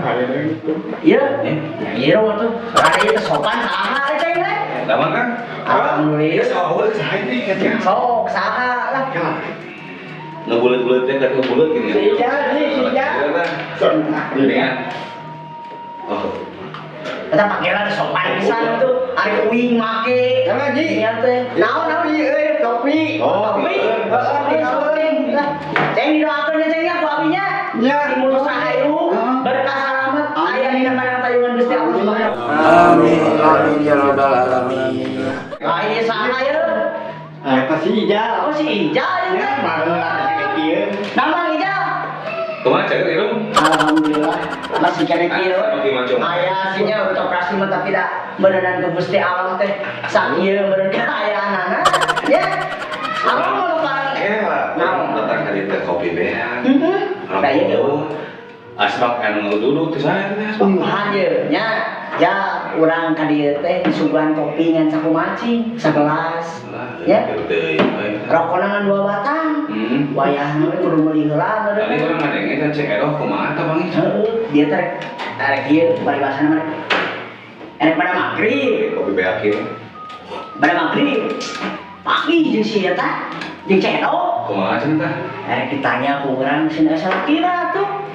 kali itu. Iya, iya tuh. Ada itu sopan saha aja ya. Lama kan? Alhamdulillah. Soal saya ini kan. Sok saha lah. Ngebulet-buletnya kan ngebulet gini. Sija, Ini kan. Oh. Kita panggilan sopan pisan tuh. Ari uing make. Karena Ji. Iya teh. Naon ieu kopi. Kopi. Heeh, sopan lah. Ceng didoakeun ya ceng ya ku abinya. Ya. Si mulus rahayu, berkah selamat aya dina barang tayungan Gusti Allah Subhanahu. Amin. Amin ya rabbal alamin. Lah ieu saha ye? Eta si Ija. Oh si Ija Ya, ya. malah kieu. Nama Ija. Kumaha cek irung? Alhamdulillah masih kena kieu. Masih macam. Aya sinya untuk operasi mah tapi da beneran ke Gusti Allah teh sakieu beneran kaayaanana ya. Abang mau lebaran. Nah, datang ka dieu kopi bean. Da ieu Asbak anu duduk teh saya teh asbak. Hadir nya ya urang ka dieu teh disuguhan kopi ngan sakumaci sagelas ya. Rokona ngan 2 batang. Wayahna we kudu meuli heula Tadi bener. orang ngadenge kan cek edoh kumaha tah Bang? Heeh, dia teh arek ieu paribasana mah. Erek pada maghrib, Kopi beak ieu. pada maghrib. Pagi jeung si eta jeung cedok. Kumaha cenah tah? Erek ditanya ku urang sina asal kira tuh.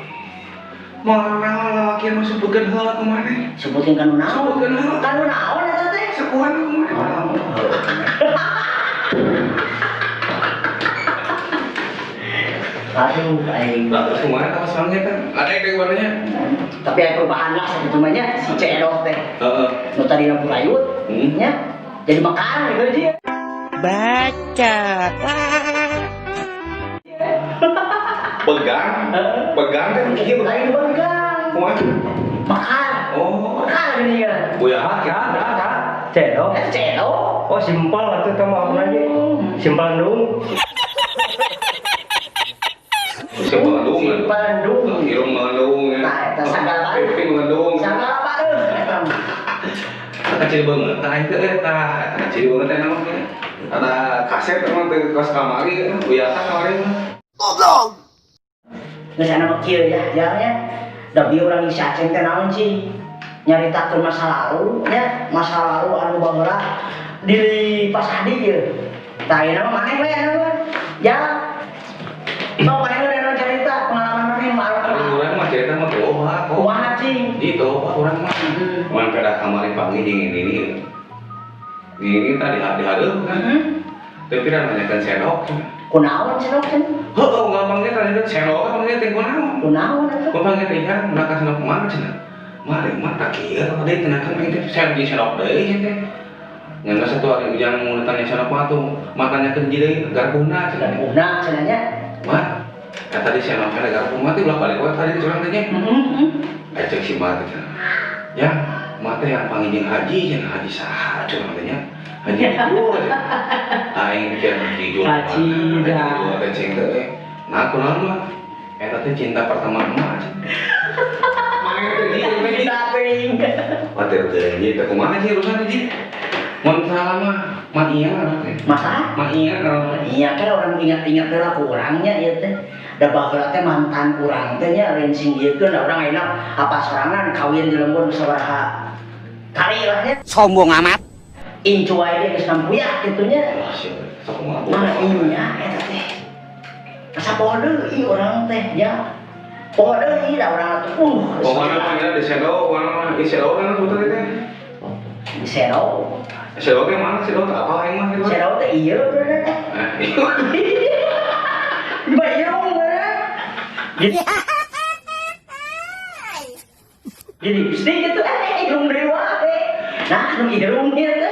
Moal lalaki mah sebutkeun heula kumaha? Sebutin kanu naon? Sebutkeun heula. Kanu naon eta teh? Sakuan kumaha? Aduh, aing. Lah terus kumaha tah Mas Bang teh? Ada yang warnanya? Tapi aya perubahan lah sakitu mah nya si cedok teh. Heeh. Nu tadina burayut nya jadi makan gitu dia. Bacot. Pegang. Pegang kan kieu. Lain begang. Kumaha? Makan. Oh, Makan gini ya. buyaha Ya, gitu. ada. Cedok. Cedok. Oh, simpel atuh teh mah lagi. Simpel dong. Sebelum Bandung. irung mengandung ya. Nah, eta sagala. Piping mengandung. Sagala baeung eta. Kecil banget, nah itu eta kecil banget ya namanya. Ada kaset emang di kos kamari, biasa kamari mah. Geus ana mah kieu ya, jalnya. Da bieu urang isi aceng teh naon sih? Nyaritakeun masa lalu nya, masa lalu anu baheula di pas hadi ieu. Tah ayeuna mah maneh we anu mah. Ya. Sok maneh we anu carita pengalaman maneh mah. Orang mah cerita mah doa, Kumaha cing? di doa orang mah. Mun pada kamari panggil dingin ini. Ini tadi hadeuh kan. Tapi kan nanyakeun sendok. Kunaon cenok cenah? Heuh, ngapanggil tadi kan sendok panggil teh kunaon? Kunaon eta? Kau panggil teh kan nak sendok mana cenah? Mari mah tak kieu tadi tenakan panggil teh sendok deui teh. Yang satu hari yang mau ditanya sendok mah tuh matanya kenjil garbuna cenah. Guna cenanya. Mat, tadi sendok ada garbuna mati ulah balik wae tadi curang teh nya. Ecek si mati cenah. Ya, mati yang panggil jeung haji cenah haji saha curang teh nya. Haji itu. Aing pikir haji jual. Haji dah. Haji teh cing teh. Nah, kunaon mah? Eta teh cinta pertama emak. Mana teh di Tapi Pater teh ieu teh kumaha sih urusan ieu? Mun salah mah iya teh. masa? Iya Iya kan orang ingat-ingat lah kurangnya ya teh. Da baheula teh mantan kurang teh nya lain sing ieukeun da urang ayeuna apa sorangan kawin di lembur sabaraha kali lah nya. Sombong amat. Incu wae ge geus nampuyak kitu nya. Sok kumaha. Nah inya eta teh. Asa poho deui urang teh ya. Poho deui da urang tuh. Pokoknya mah ya di sendok, mana di sendok kan puter teh. Di Sero. Sendok teh mana sendok apa aing mah gitu. Sero teh ieu bener teh. Di Bayung bener. Jadi sedikit tuh hidung dewa teh. Nah, nu hidungnya teh.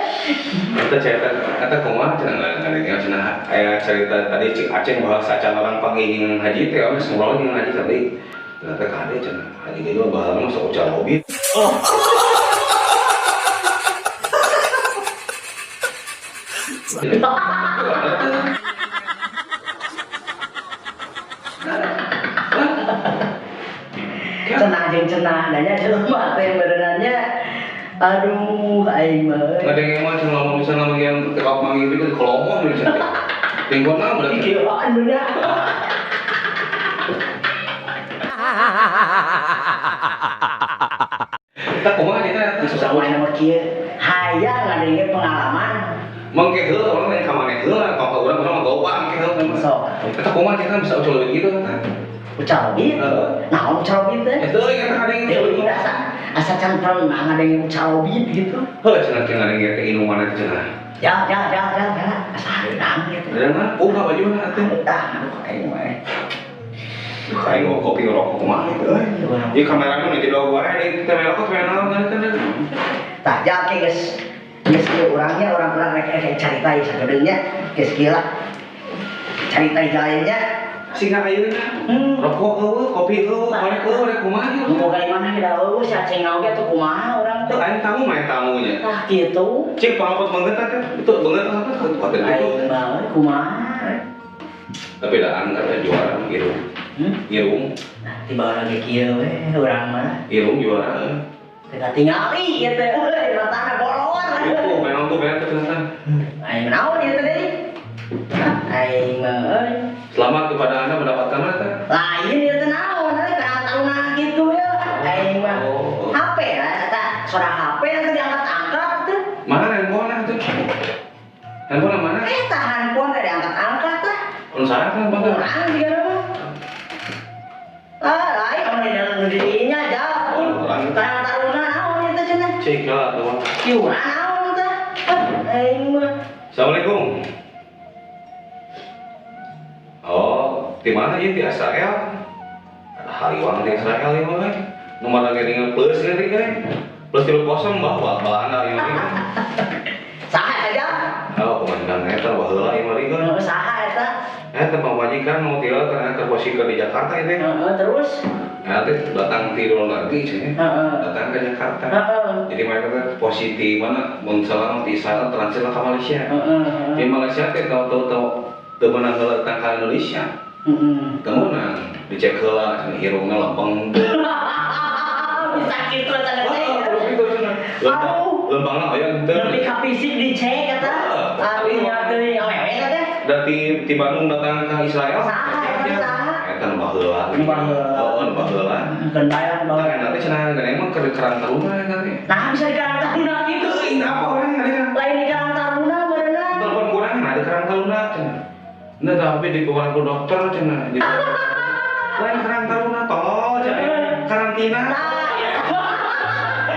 Kita cerita, kata kumaha cenah ngadengnya cenah aya cerita tadi Cik Aceng bahwa sacan orang panggil jeung haji teh geus ngobrol jeung haji tadi. Ternyata kade cenah haji teh juga bahalna mah sok ucal hobi. Cenah jeung cenah nanya jelema teh benerannya. Aduh, aing mah. Ngadenge mah cenah lamun misalna bagian tekap manggil itu kolomong we cenah. Tingkona berarti. Kieuan bener. Hahaha. kieu hayang ngadenge pengalaman. Mengke heula orang lain ka maneh heula, kok urang mah goba mengke heula. Sok. Eta kumaha kita bisa ucul leuwih gitu kan. Ucalobit. Naon ucalobit teh? Eta euy kan ada yang Deui asa can pernah ngadenge ucalobit gitu. heuh cenah teh ngadenge teh inuman teh cenah. Ya. Asa hareudang gitu. Ada mah buka baju na atuh. Hareudang aing mah. Kayak ngomong kopi ngerokok kumaha gitu euy. Di kamera mah jadi dua wae di kamera kok kamera naon teh. Tah jake geus kieu urangnya orang-orang rek carita ieu sagedeungnya geus kieu lah. Carita jalannya Singkat ayeuna. Rokok eueuh, kopi eueuh, korek eueuh, rek kumaha gitu. mau dari mana kita eueuh si aceng oge tuh kumaha urang Tuh teh. aing tamu main tamunya. Tah kitu. Cik pangalpot banget teh. Betul banget apa tuh kuat itu. Aing mah kumaha. Tapi dah angkat juara irung. Irung, Nah, tiba lagi kieu we urang mah. irung juara. Teu tingali ieu teh euy matana bolor. Itu memang tuh bener ternyata. Aing naon ieu teh deui? Aing mah euy Selamat kepada Anda mendapatkan apa? lain ieu teh naon euy karang taruna gitu ya. Aing mah Oh. HP lah eta suara HP teh diangkat-angkat teh. Mana handphone itu? Handphone mana? Eta handphone teh diangkat-angkat teh. Pun saya kan bang. Urang juga mah. Lain orang di dalam dirinya aja. Oh, urang. Karang taruna naon ieu teh cenah? Cek lah tuh. Kiurang naon teh? Aing mah Assalamualaikum. Oh, di mana ya di Israel? Ada hariwang di Israel ya mah. Nomor lagi dengan plus kan plus 3 kosong bahwa Anda yang ini. saha aja. Oh, komandan eta baheula ieu mari kan. Saha eta? Eta pamajikan mau tinggal karena terposisikan di Jakarta itu. Terus? Nanti datang tidur lagi sih. Heeh. Datang ke Jakarta. Heeh. Jadi mereka kan positif mana mensalang di sana transit ke Malaysia. Di Malaysia teh tahu temenan heula tentang ka Indonesia. Temenan dicek heula hirungna lempeng. Bisa gitu aja teh. Terus itu cenah. Lempangna aya henteu. Lebih ka fisik dicek eta. Artinya teuing awewe teh. Dan di Bandung datang ke Israel. Saha eta saha? Eta nu baheula. Nu baheula. Oh, nu baheula. Bukan bayar Nah, bawa. nanti cenah gede emang kerang taruna ya nanti. Nah bisa di karang taruna gitu. Ini apa orang ada kan? Lain di karang taruna berenang. Telepon kurang ada kerang taruna cenah. Nah, tapi di keluar ke dokter cenah. Jadi lain kerang taruna tolong cenah. Karantina.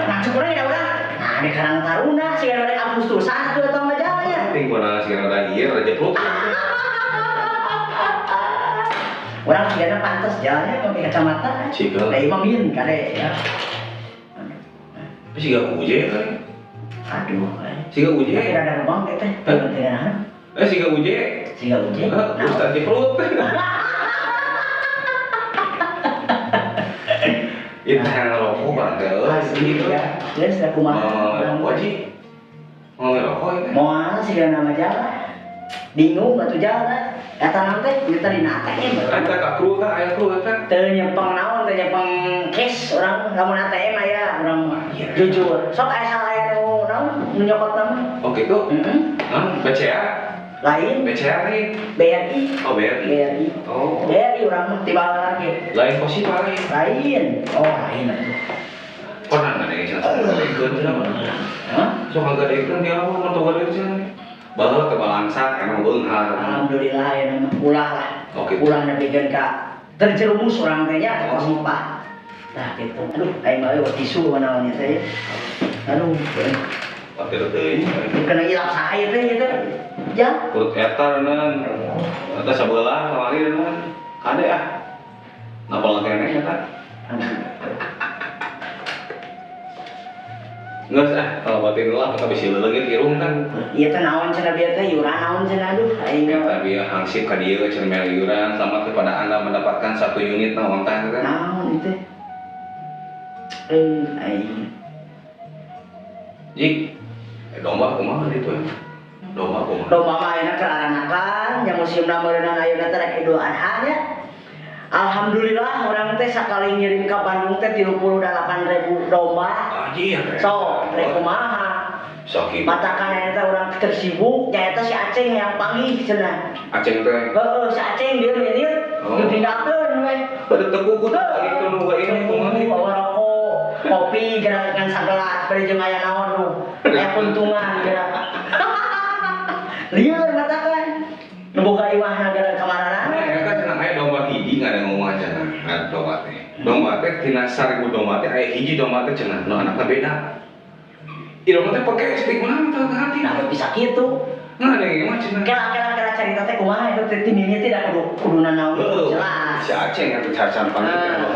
Nah syukurnya ya udah. Nah di karang taruna sih ada Agustusan tuh atau majalahnya. Tinggal sekarang lagi ya raja perut. Orang kira pantas jalannya pakai kacamata. Cika. Dari mamin kade ya. Si gak uje kan? Aduh. Si gak uje. Tidak ada lubang teh. Tidak. Si gak uje. Siga uje. Ustaz di perut. Itu yang rokok bang, Asli ya. Ya sudah kumaha. Wajib. Mau ngerokok ini? Moal sih nama jalan. Bingung batu jalan. Kata nanti kita di ATM. Ada kak kru kan, ayah kru kan? Teu nyempeng naon, teu nyempeng cash orang lamun ATM aya orang jujur. Sok aya salah aya nu naon nu nyokot nama. Oh gitu? BCA? Lain BCA nih? BRI. Oh BRI? BRI. Oh. BRI orang mah tiba lagi. Lain posisi lain? Lain. Oh lain atuh. Pernah nggak ada yang cerita? Ikut kenapa? Hah? So nggak ada ikut dia apa? Mau tahu ada sih? Bahwa ke balangsa emang beunghar. Alhamdulillah ya nama ulah lah. Oke. Ulah nepikeun ka terjerumus urang teh nya ka sumpah. Nah gitu. Aduh, aing mah eueuh tisu naon nya teh. Aduh. Pakai teh. Kena ilap saha ieu teh gitu. Ya. Perut etar nan. Eta sabelah kamari nan. Kade ah. Napa lagi nih eta? Nggak sah, kalau batin lah kita bisa lelengit irung kan. Iya teh naon cenah bieu teh yuran naon cenah aduh aing Kita biar hangsip ka dieu cermel iuran. Selamat kepada Anda mendapatkan 1 unit naon teh kan. naon itu. Aing. Jik. Domba kumaha ditu ya? Domba kumaha? Domba mah ayeuna keraranakan nya museumna meureunna ayeuna teh rek Idul Adha nya. Alhamdulillah orang teh sakali ngirim ka Bandung teh 38.000 domba. Anjir. So, rek kumaha? Sakit. Matakan eta urang tersibuk nya eta si Aceng yang panggih cenah. Aceng teh. Heeh, si Aceng dia mirip Oh. ditinggalkeun we. Pada tekukut itu nu ini kumaha? Bawa rokok. kopi gerak dengan sagelas bari jeung aya naon nu aya kuntungan gerak lieur matakan nu boga iwahna gerak kamarana Eta cenah aya domba hiji ngadeng ngomong cenah ada domba teh. Domba teh tina 1000 domba teh aya hiji domba teh cenah nu anakna beda. Ieu domba teh pake stik mana teu hati. nah bisa kitu Nah, ada yang macam kira cerita teh kumaha itu teh timingnya tidak kudu naon jelas si Aceh yang cacan panggil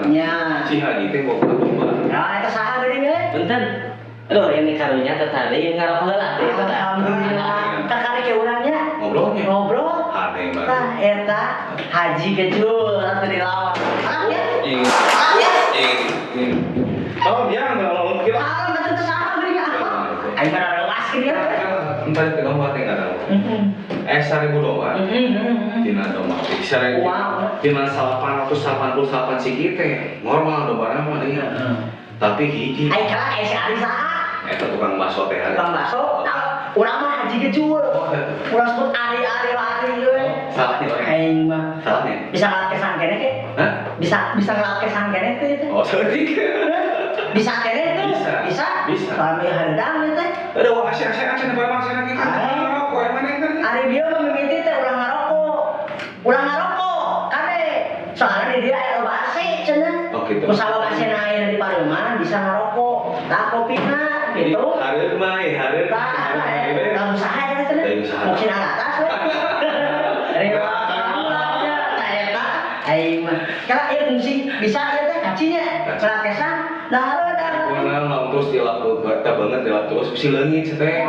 nya si Haji teh bawa domba. nah eta saha geuning we Punten. Aduh, yang karunya tertarik ngarok heula teh eta. alhamdulillah kakari ke urangnya Ngobrolnya. ngobrol Ada yang baru. tah eta haji kecul atuh dilawan ya Oh, dia nggak mau kita. ah betul teh saha geuning aing kana lewas ke dia Entar itu domba teh nggak tahu. 1000 domba. Tina domba teh 1000. Wow. Tina 888 sikit teh normal domba mah dia. Tapi hiji. aing kala si ari saha Eta tukang bakso teh. tukang bakso urang mah haji kecul urang sebut ari-ari lari we Salahnya orang. aing mah Salahnya. bisa ngelakesan kene ke Hah? bisa ngelakesan kene teh itu Oh, sorry. bisa kene itu Bisa. Bisa. kami hadang teh Ada wah asyik-asyik aja nih barang kita kita. Rokok yang mana yang tadi? ari dia mah mimiti teh ulang ngarokok kade soalnya di dia aya loba AC cenah Oh, gitu. usaha AC na aya di pareuman bisa ngarokok tah kopina gitu Harir mah, harir. tah usaha eta cenah Tah usaha. mungkin atas we dari bawahnya tah eta aing mah kala ieu fungsi bisa ieu teh kacinya ngelakesan dah hareueuh Mana mau terus dilap bata banget dilap terus si leungit teh.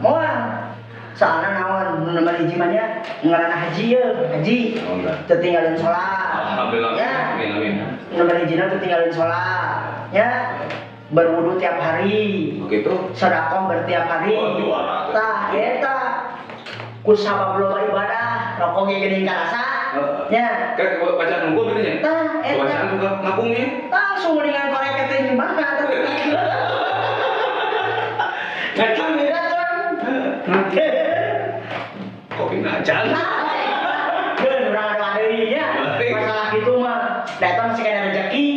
moal soalnya naon nomor hiji mah nya ngaranna haji ye haji Oh, enggak. teu tinggalin salat Alhamdulillah. ya Amin amin. nomor hijina teu tinggalin salat ya berwudu tiap hari Begitu. sedekah bertiap hari Oh, juara. tah eta ku sabab loba ibadah rokok ge geuning karasa nya Kan bacaan nunggu gitu nya. tah eta Bacaan juga ngapungnya. langsung mendingan korek teh gimana tuh ngacung ngacung Kopi najan. Bener, urang ada deui nya. Masalah kitu mah datang masih kena rezeki.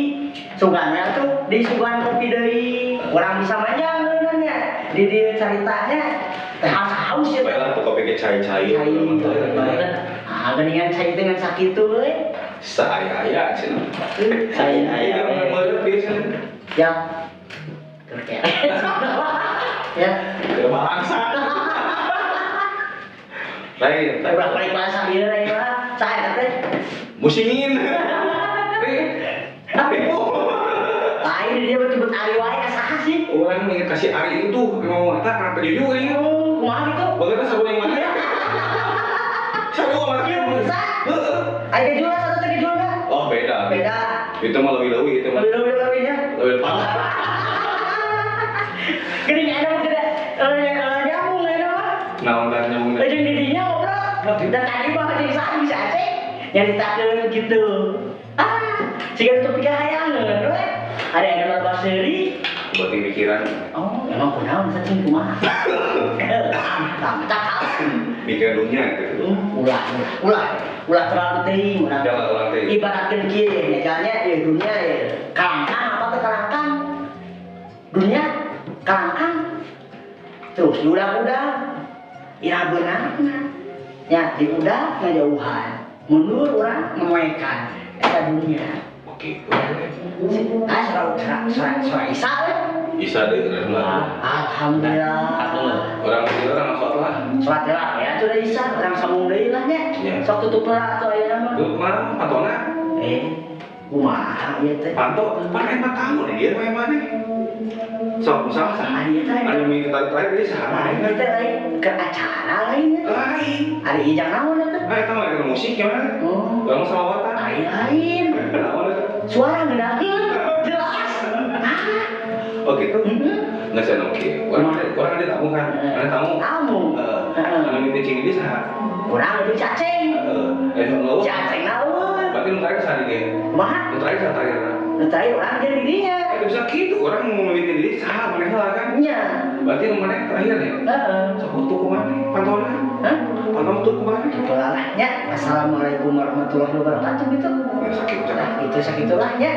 Sugana tuh di sugan kopi deui. Urang bisa manjang geunanya. Di dieu caritanya teh haus ya. Baiklah tuh kopi ke cai-cai. Ah, geuningan cai teh ngan sakitu we. Saya cenah. Saya Meureun biasa. ya. Kerja. Ya. Ke bangsa. Lain. Berapa kali bahasa dia lain lah. Saya teh Musingin. Ibu. lain dia betul-betul ari wae saha sih? Orang ingin kasih Ari itu mau mata kenapa jujur ini? Kumaha gitu? Bagaimana sabun yang mana? Sabun yang mana? Iya, bisa. Ada jual satu tadi jual kan? Oh beda. Beda. Itu mah lebih itu mah Lebih-lebihnya. lebih parah. Gini ada tidak? Nyambung ada mah. Naon dan nyambung. Ujung didinya ngobrol. Dan tadi mah jadi saat bisa aja. Yang ditakeun gitu. Siga itu pikir hayangan, we. Ada yang nomor baseri. Buat pikiran. Oh, emang kunaon saking kumaha. Tak tahu. Mikir dunia gitu. Ulah terlalu teuing urang. Jangan ulang teh. Ibaratkeun kieu neganya ya dunia ya. Kalangkang apa teh kalangkang? Dunia kalangkang. Terus diudak-udak. Ira beunangna. Ya, diudak ngajauhan. Mundur urang memoekan eta dunia. Oke. Surah Isa we. Bisa deh lah. Alhamdulillah. Orang masuk lah. Sholat lah ya sudah Isa, orang sambung deui lah nya. Iya. Sok tutup lah atuh ayeuna mah. Tuh mana? Pantona? Kumaha ieu teh? Panto. Pakai mah tamu nih dia main mana? Sok misalnya sah. Ari teh Anu minggu terakhir dia sama. Ari teh lain ke acara lain. Lain. Ari ijang naon eta? Itu mah ada musik gimana? Oh, Orang sama watan. ari lain. Naon eta? Suara ngeunaheun jelas. Oh gitu? Nggak sih oke. Orang ada tamu kan? Ada tamu. Tamu. Anu minta cing dia sah. Urang lebih cacing. Lo. Cacing naon? Berarti lu terakhir sah dia. Kumaha? Lu terakhir sah terakhir. Nu tadi urang jadi dinya. Bisa gitu. Orang mau minta diri sah mana lah kan? Nya. Berarti lu mana terakhir ya? Heeh. Sok tuh kemana? Pantona. Hah? Pantona tuh kemana? Itulah nya. Assalamualaikum warahmatullahi wabarakatuh gitu. Ya sakit Nah, itu sakitulahnya.